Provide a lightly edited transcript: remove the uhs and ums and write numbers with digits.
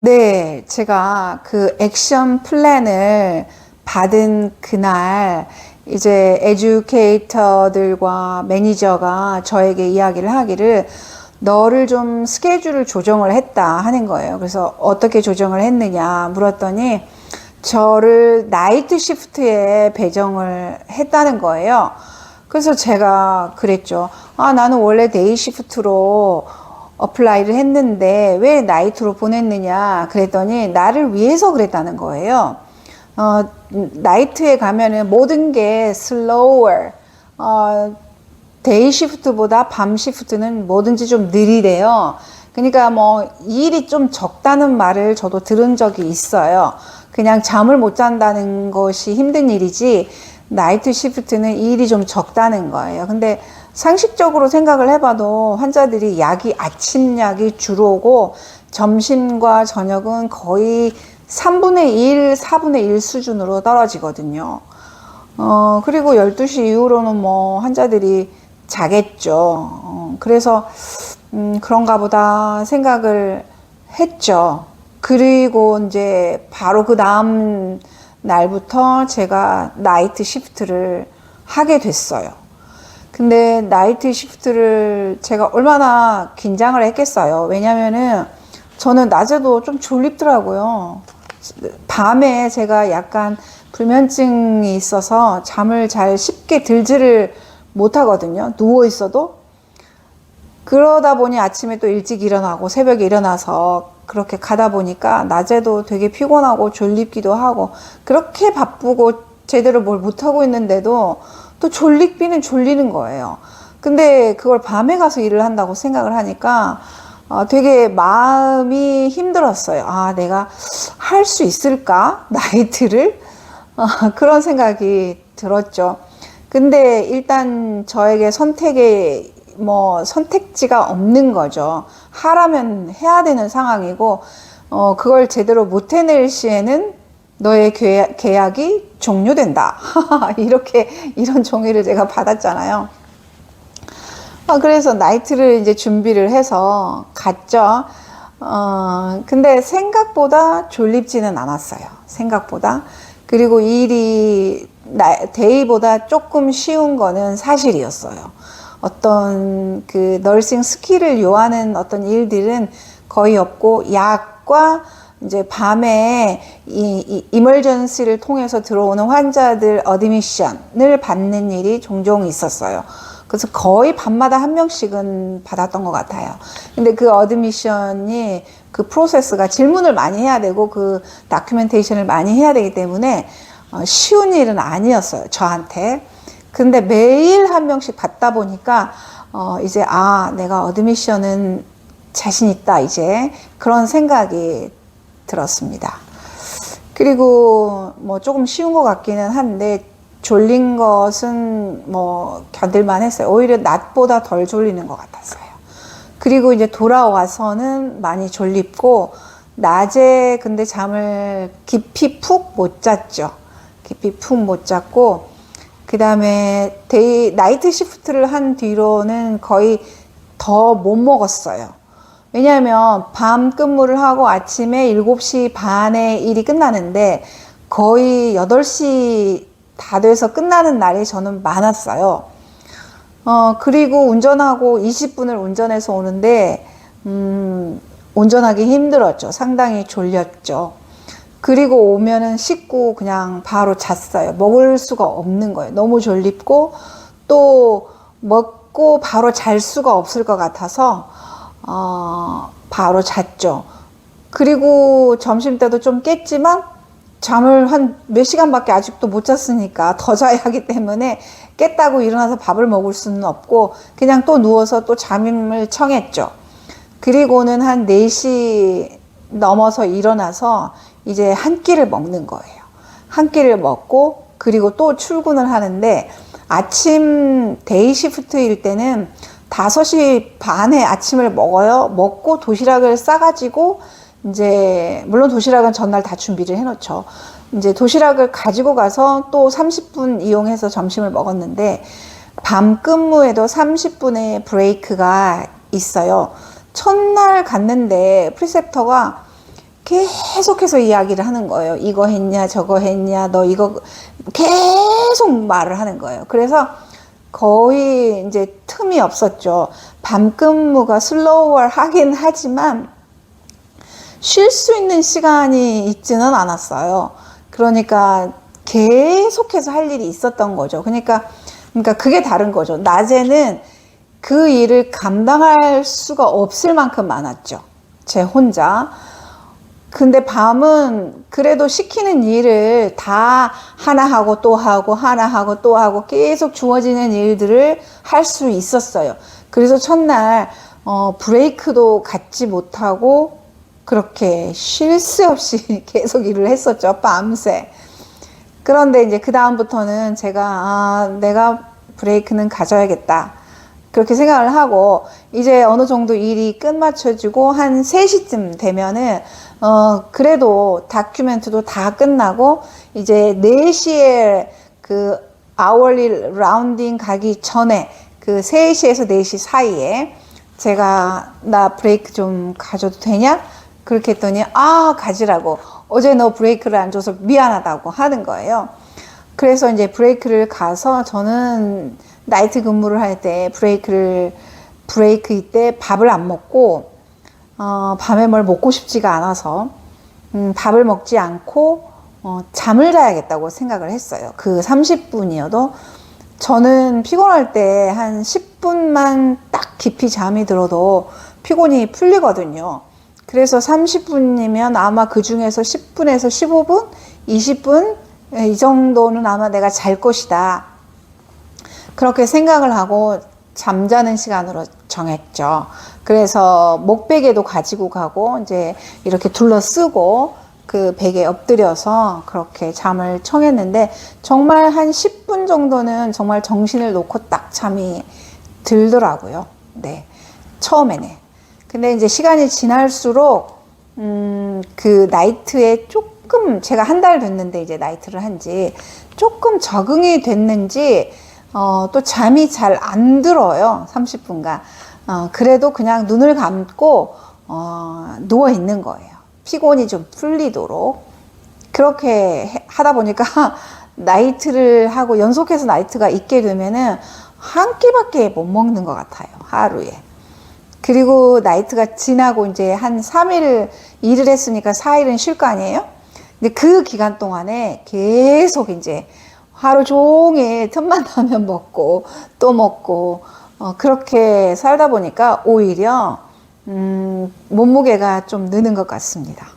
네, 제가 그 액션 플랜을 받은 그날 이제 에듀케이터들과 매니저가 저에게 이야기를 하기를 너를 좀 스케줄을 조정을 했다 하는 거예요. 그래서 어떻게 조정을 했느냐 물었더니 저를 나이트 시프트에 배정을 했다는 거예요. 그래서 제가 그랬죠. 아, 나는 원래 데이 시프트로 어플라이를 했는데 왜 나이트로 보냈느냐 그랬더니 나를 위해서 그랬다는 거예요. 나이트에 가면은 모든 게 slower, 데이 시프트보다 밤 시프트는 뭐든지 좀 느리대요. 그러니까 뭐 일이 좀 적다는 말을 저도 들은 적이 있어요. 그냥 잠을 못 잔다는 것이 힘든 일이지 나이트 시프트는 일이 좀 적다는 거예요. 근데 상식적으로 생각을 해봐도 환자들이 아침 약이 주로 오고 점심과 저녁은 거의 3분의 1, 4분의 1 수준으로 떨어지거든요. 그리고 12시 이후로는 뭐 환자들이 자겠죠. 그래서 그런가 보다 생각을 했죠. 그리고 이제 바로 그 다음 날부터 제가 나이트 시프트를 하게 됐어요. 근데 나이트 시프트를 제가 얼마나 긴장을 했겠어요. 왜냐면은 저는 낮에도 좀 졸립더라고요. 밤에 제가 약간 불면증이 있어서 잠을 잘 쉽게 들지를 못하거든요. 누워 있어도. 그러다 보니 아침에 또 일찍 일어나고 새벽에 일어나서 그렇게 가다 보니까 낮에도 되게 피곤하고 졸립기도 하고 그렇게 바쁘고 제대로 뭘 못하고 있는데도 또 졸리기는 졸리는 거예요. 근데 그걸 밤에 가서 일을 한다고 생각을 하니까 되게 마음이 힘들었어요. 아, 내가 할 수 있을까? 나이트를? 그런 생각이 들었죠. 근데 일단 저에게 선택지가 없는 거죠. 하라면 해야 되는 상황이고, 그걸 제대로 못 해낼 시에는 너의 계약이 종료된다. 이런 종이를 제가 받았잖아요. 그래서 나이트를 이제 준비를 해서 갔죠. 근데 생각보다 졸립지는 않았어요. 생각보다. 그리고 일이 데이보다 조금 쉬운 거는 사실이었어요. 어떤 그 너싱 스킬을 요하는 어떤 일들은 거의 없고 약과 이제 밤에 이멀전시를 통해서 들어오는 환자들 어드미션을 받는 일이 종종 있었어요. 그래서 거의 밤마다 한 명씩은 받았던 것 같아요. 근데 그 어드미션이 그 프로세스가 질문을 많이 해야 되고 그 다큐멘테이션을 많이 해야 되기 때문에 쉬운 일은 아니었어요, 저한테. 근데 매일 한 명씩 받다 보니까 이제 내가 어드미션은 자신 있다, 이제 그런 생각이 들었습니다. 그리고 뭐 조금 쉬운 것 같기는 한데 졸린 것은 뭐 견딜만 했어요. 오히려 낮보다 덜 졸리는 것 같았어요. 그리고 이제 돌아와서는 많이 졸립고 낮에 근데 잠을 깊이 푹 못 잤죠. 깊이 푹 못 잤고 그 다음에 나이트 시프트를 한 뒤로는 거의 더 못 먹었어요. 왜냐하면 밤 근무를 하고 아침에 7시 반에 일이 끝나는데 거의 8시 다 돼서 끝나는 날이 저는 많았어요. 그리고 운전하고 20분을 운전해서 오는데 운전하기 힘들었죠. 상당히 졸렸죠. 그리고 오면은 씻고 그냥 바로 잤어요. 먹을 수가 없는 거예요. 너무 졸립고 또 먹고 바로 잘 수가 없을 것 같아서 바로 잤죠. 그리고 점심 때도 좀 깼지만 잠을 한 몇 시간밖에 아직도 못 잤으니까 더 자야 하기 때문에 깼다고 일어나서 밥을 먹을 수는 없고 그냥 또 누워서 또 잠을 청했죠. 그리고는 한 4시 넘어서 일어나서 이제 한 끼를 먹는 거예요. 한 끼를 먹고 그리고 또 출근을 하는데 아침 데이 시프트일 때는 5시 반에 아침을 먹어요. 먹고 도시락을 싸가지고 이제 물론 도시락은 전날 다 준비를 해놓죠. 이제 도시락을 가지고 가서 또 30분 이용해서 점심을 먹었는데 밤 근무에도 30분의 브레이크가 있어요. 첫날 갔는데 프리셉터가 계속해서 이야기를 하는 거예요. 이거 했냐, 저거 했냐, 너 이거 계속 말을 하는 거예요. 그래서 거의 이제 틈이 없었죠. 밤 근무가 슬로우월 하긴 하지만 쉴 수 있는 시간이 있지는 않았어요. 그러니까 계속해서 할 일이 있었던 거죠. 그러니까 그게 다른 거죠. 낮에는 그 일을 감당할 수가 없을 만큼 많았죠. 제 혼자. 근데 밤은 그래도 시키는 일을 다 하나 하고 또 하고 하나 하고 또 하고 계속 주어지는 일들을 할 수 있었어요. 그래서 첫날 브레이크도 갖지 못하고 그렇게 쉴 새 없이 계속 일을 했었죠. 밤새. 그런데 이제 그 다음부터는 제가 내가 브레이크는 가져야겠다. 그렇게 생각을 하고 이제 어느 정도 일이 끝마쳐지고 한 3시쯤 되면은 그래도 다큐멘트도 다 끝나고 이제 4시에 그 아워리 라운딩 가기 전에 그 3시에서 4시 사이에 제가 나 브레이크 좀 가져도 되냐? 그렇게 했더니 가지라고. 어제 너 브레이크를 안 줘서 미안하다고 하는 거예요. 그래서 이제 브레이크를 가서 저는 나이트 근무를 할 때 브레이크 이때 밥을 안 먹고 밤에 뭘 먹고 싶지가 않아서 밥을 먹지 않고 잠을 자야겠다고 생각을 했어요. 그 30분이어도 저는 피곤할 때 한 10분만 딱 깊이 잠이 들어도 피곤이 풀리거든요. 그래서 30분이면 아마 그 중에서 10분에서 15분, 20분 이 정도는 아마 내가 잘 것이다. 그렇게 생각을 하고 잠자는 시간으로 정했죠. 그래서 목베개도 가지고 가고 이제 이렇게 둘러쓰고 그 베개에 엎드려서 그렇게 잠을 청했는데 정말 한 10분 정도는 정말 정신을 놓고 딱 잠이 들더라고요. 네. 처음에는. 근데 이제 시간이 지날수록 그 나이트에 조금 제가 한 달 됐는데 이제 나이트를 한지 조금 적응이 됐는지 또 잠이 잘 안 들어요. 30분간. 그래도 그냥 눈을 감고 누워 있는 거예요. 피곤이 좀 풀리도록. 그렇게 하다 보니까 나이트를 하고 연속해서 나이트가 있게 되면은 한 끼밖에 못 먹는 것 같아요. 하루에. 그리고 나이트가 지나고 이제 한 3일 일을 했으니까 4일은 쉴 거 아니에요? 근데 그 기간 동안에 계속 이제 하루 종일 틈만 나면 먹고 또 먹고 그렇게 살다 보니까 오히려 몸무게가 좀 느는 것 같습니다.